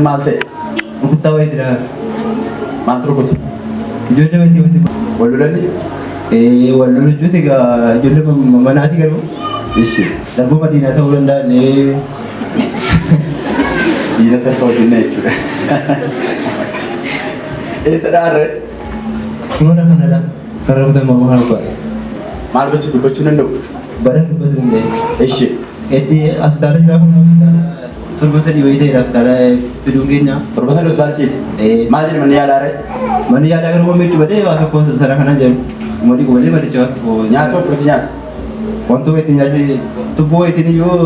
malte. Rukuttaa wayitidha. Maaltu rukutu? Ijoollee wayiti. Wal lolani? Wal lolu jechuuti egaa ijoollee manaati garuu. Ishi. Darboo madiinaa ta'uu danda'a. Diina kan ta'uu dinna jechuudha. Eessa dhaarre? Kunuuna kanadha. Kan rukutan morma kana bu'aa. Maal gochuu dubbachuu danda'u? Bara dubbatu danda'e. Ishi. Itti asxaala jiraa kun torba sadii wayii ta'edha asxaala fiduun keenya. Torba sadii asxaalchiiti? Maal jedhama manni yaalaa ree? Manni yaalaa garuu waan miidhu badee waa tokko sana kana jedhu. Modi kubalee madicha waa tokko. Nyaata okkoti nyaata? Wanta wayii nyaati tubboo wayitiin iyyuu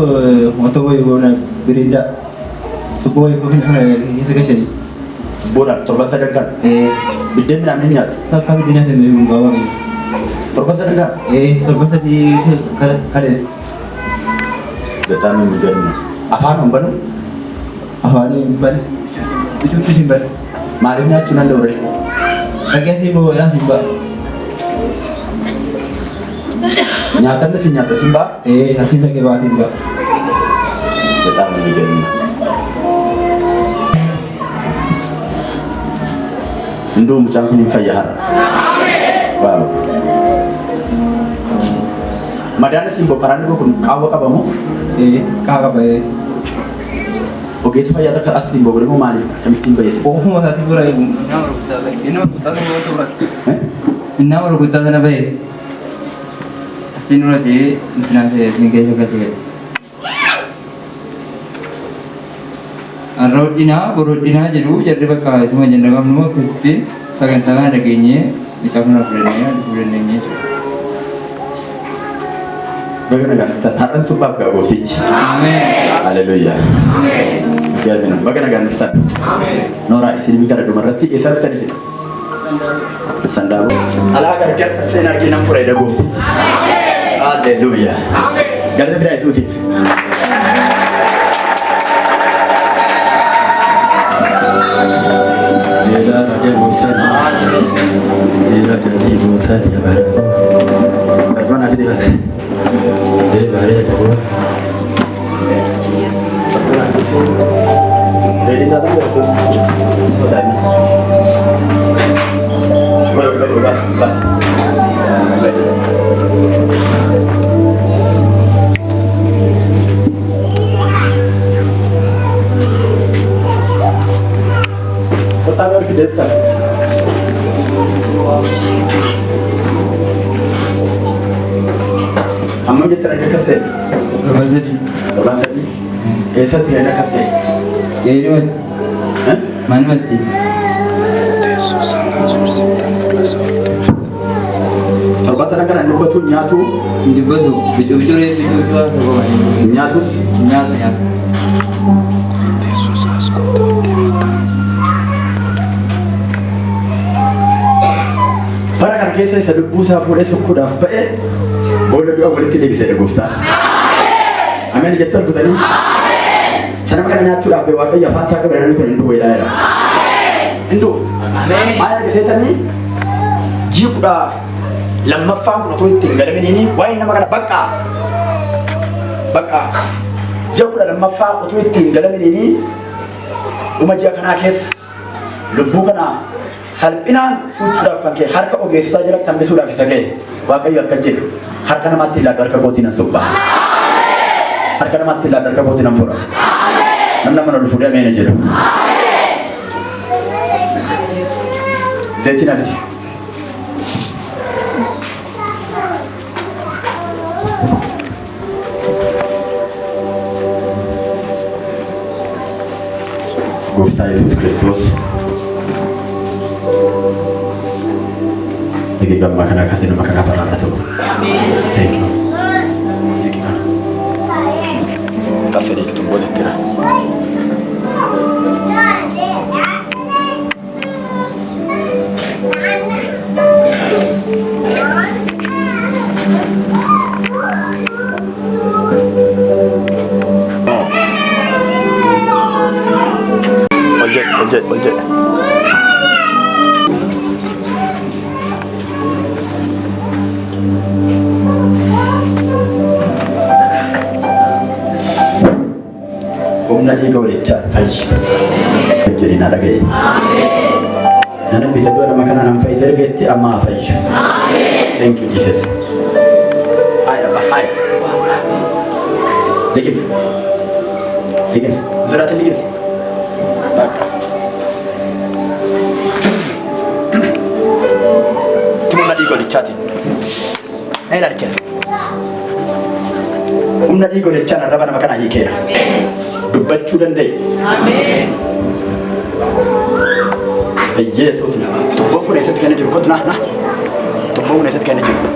wanta wayii goona biriindaa. Tubboo wayii kana keessa gashanii. Tubboodhaan torban sadan kan? Biddeen midhaan ni nyaata? Takka biddeen nyaata hin beeku gabaabaa. Torban sadan kan? Torba sadii kaleessa. Betaan hin miidhagina. Afaan hin banu? Afaan hin banu. Bicuutis hin banu. Maaliif nyaachuu danda'u ree? Dhageessi immoo yaas hin ba'a. Nyaatan nuti nyaata sin ba'a? Asiin dhaqee baatiin ba'a. Betaan hin miidhagina. Indoo mucaan kun hin fayyaa har'a. Waaw. Madaan isin bokkaraan dhiboo kun qaawwa qabamu? Qaawwa qabee. Ogeessa fayyaa takka as isin bobbare moo maali? Kamittiin bayeesse? Ofuma isaatiin bira eegu. Nama rukuttaa ta'e. Nama rukuttaa ta'e yoo ta'u. Nama rukuttaa sana bahe. Asiin dura ta'ee intinaan ta'e asiin keessa galchee. Borodinaa jedhu jarri bakka ituma jenna qabnu akkasitti sagantaa kana dhageenyee bicaa kana fudhannee jechuudha. Baga nagaan dhuftan har'an suphaaf gaa gooftichi. Ameen. Haleluuyaa. Gaalbina baga nagaan dhuftan. Nooraa isin gara dhumarratti eessa dhuftan isin? Sandaaboo. Alaa gargaarta seen argina fura ida gooftichi. Haleluuyaa. Galata fidaa Yesuusiif. Perdona que digas. Vale, Amma jettara akka kas ta'e? Torban sadii. Torban sadii? Eessatti ga'een akkas ta'e? Geejjibatti. Manumatti. Torban sadan kana dubbatu nyaatu? Dubbatu. Bicuu haasawaa. Nyaatus? Nyaatu. Bara kana keessa isa lubbuu isaa fuudhee sukkuudhaaf ba'e booda du'a walitti deebisee gooftaan. Ameen jettee argitanii? Sanama kana nyaachuudhaaf bee waaqayyo afaan isaa qabatanii kun hinduu wayiidhaa jira. Hinduu maal argisiisanii jiidha lammaffaan kun otoo ittiin galaminiini waa'ee nama kana bakka jiidha lammaffaa otoo ittiin galaminiini dhuma ji'a kanaa keessa lubbuu kana salphinaan fuuchuudhaaf kan ka'e harka ogeessotaa jalatti hambisuudhaaf isa ka'e waaqayyo akka jedhu harka namaatti ilaallu harka kootiin nan supha. Harka namaatti ilaallu harka kootiin nan fura. Namni mana ol fuudhee ameena jedhu. Zeetiin hafi. Gooftaa Yesuus Kiristoos. Lagi gambar kana kasih nama kakak parah tu. Thank you. Kasih itu boleh kira. Ojek. Humna ego lechaa fayyii. jadi nada gay. Nana bisa dua nama kana nam Faisal getti amma Faiz. Thank you Jesus. Hai apa hai. Dikit. Dikit. Surat dikit. Maka. Cuma di gol chat. Ela dikit. Humna di gol chat raba nama kana hikera. Dubbachuu danda'e. Ameen. Yesuus nama. Tubboon kun eessatti kan jiru? Kottu na. Tubboon kun eessatti kan jiru?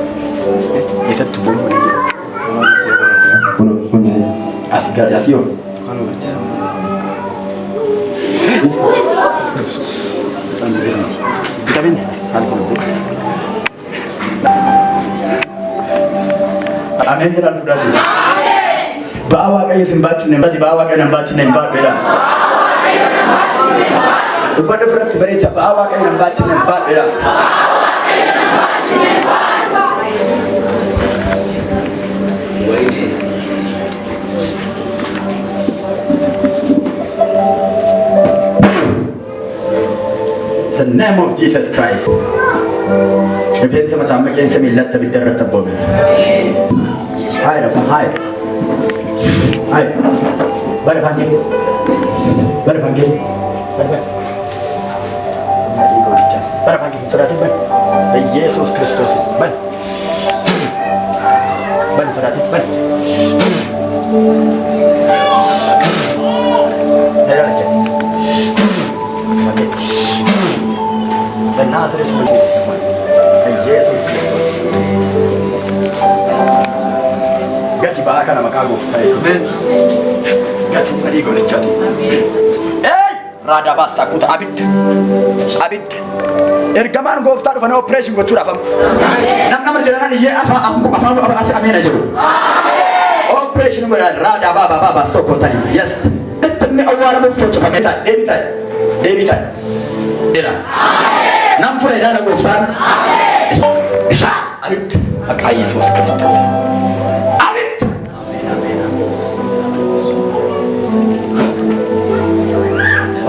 Eessatti tubboon kun jiru? Kun as yoo. Vitamin sal kun. Amin jedhan fudhatu. Ba'a Waaqayyo sin baachifne ba'a Waaqayyo nan baachifne hin baadheedha. Dubbadhu biratti bareecha ba'a Waaqayyo nan baachifne hin baadheedha. The name of Jesus Christ. Rifeensa mataa maqeensa miillatti abidda irratti abboome. Hai rafa hai. Hai. Bari panggil. Bari panggil. Bari. Bari panggil. Suratin bari. Yesus Kristus. Bari. Bari suratin bari. Ayo aja. Bari. Benar terus begitu. Yesus Kristus. Gati ba kana makago Amen. Gati mari go lechati. Rada basta kuta abid. Ergaman gofta dhufana operation gochuu dhafam. Namni jedhanan iyyee afaan asi ameena jiru. Operation godhan rada baba sokotani. Yes. Itti awwaala muftochu fameta deebitai. Dira. Nam fure dara goftaan. Isa abid maqaa Yesuus Kiristoos.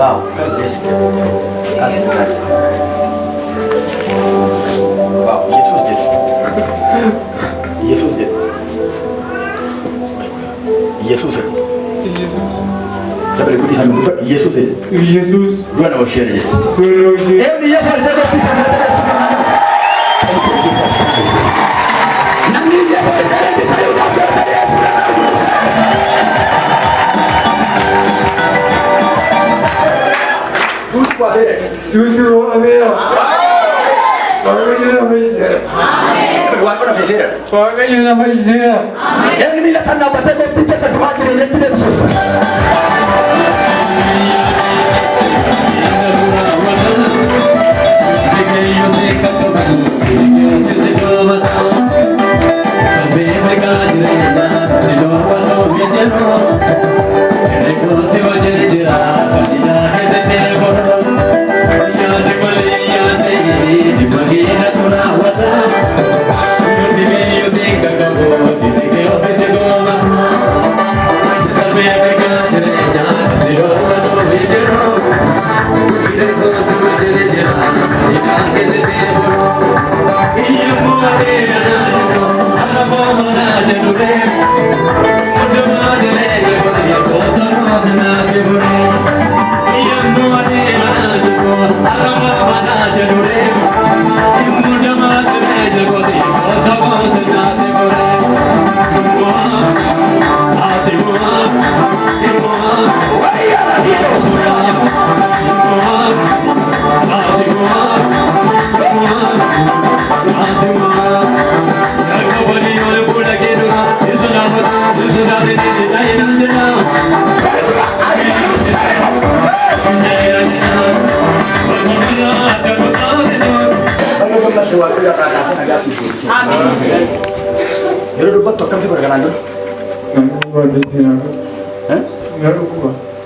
Wow, kan Yesus. Kasih Tuhan. Wow, Yesus jadi. Yesus jadi. Yesus. Yesus. Tapi aku di sana bukan Yesus jadi. Yesus. Gua nak share je. Dia farja dah sih cakap tadi sebenarnya. Namni dia farja dia tahu dah tadi sebenarnya. Tujuh Amira. Pakai nama Yesus. Berdoa pada Yesus. Pakai nama Yesus. Yang ini lah sana baca mesti cakap doa jadi tidak susah.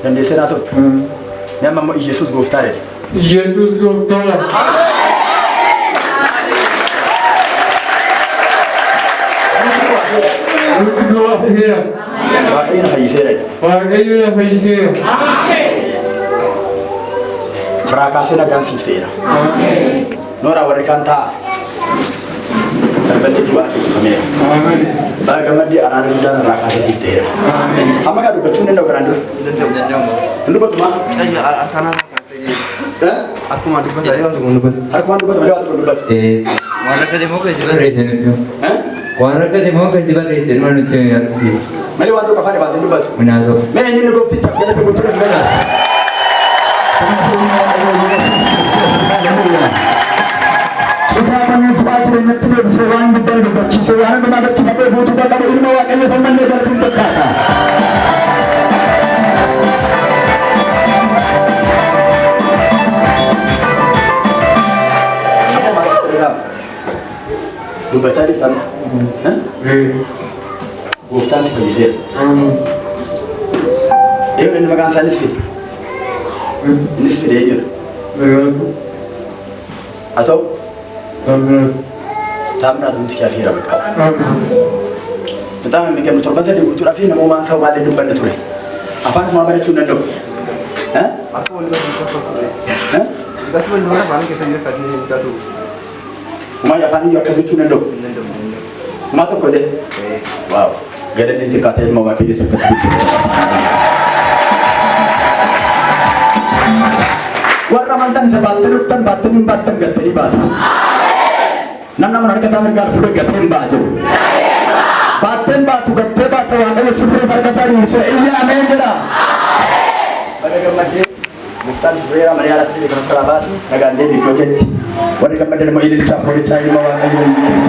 Dan dia senasut. Nama Yesus goftare. Yesus goftare. Let's go up here. Pakai na fallecer. Pakai na fallecer. Rakaasee nagaan siif ta'eera. Noora warri kaan ta'a. Darbanii du'aa eebbifameera. Bara gammaddee araara guddaan rakaasee siif ta'eera. Amma kaa dubbachuu hin danda'u kanaan dura. Hin dubbatu maa? Akkuma dubbata malee waan dubbatu. Harkumaan dubbatu malee waan dubbatu. Waan akka deemoo kan itti barreesse nuti. Waan akka deemoo kan itti barreesse nuti agarsiisa. Malee waan tokko afaan baasee dubbatu. Minaasoo. Mee eenyuun goofticha galata gochuudha hin gadaa. Kitaabni bu'aa jireenyatti deebisee waan guddaa dubbachiisee waan hundumaa dachifatee guutuu qabu ilma waaqayyo falmallee galatuun fakkaata. Dubbachaa jirtan gooftaan si fayyiseera. Eeyoon inni maqaan isaanis fide. Innis fide eenyudha? Haa ta'u? Taamiraatu nuti kee afeera baqa. Bexaam የሚገርም torban sadii guutuudhaaf namoomaan ሰው ማለት dubbanne ture. Afaan isumaa barachuu hin danda'u. Umaa afaan iyyuu akkas jechuu hin danda'u. Umaa tokko illee. Waaw. Gadanni xiqqaatee ilma waaqayyoos akkasitti. Warra amantan isa baattanii dhuftan baattanii hin baattan gattanii baatu. Namni aman harka isaa mirgaan fuudhee gattee hin baatu. Baatteen baatu gattee baata waaqayyo si fuudhee harka isaa dhiyeessee iyya ameen jedha. Baga gammaddee muftaan fuudheera Mariyaalaatti illee kan ofirraa baasi nagaan deebii yoo jetti. Warri gammaddan immoo ililchaa foorichaa ilma waaqayyo hin dhiyeessu.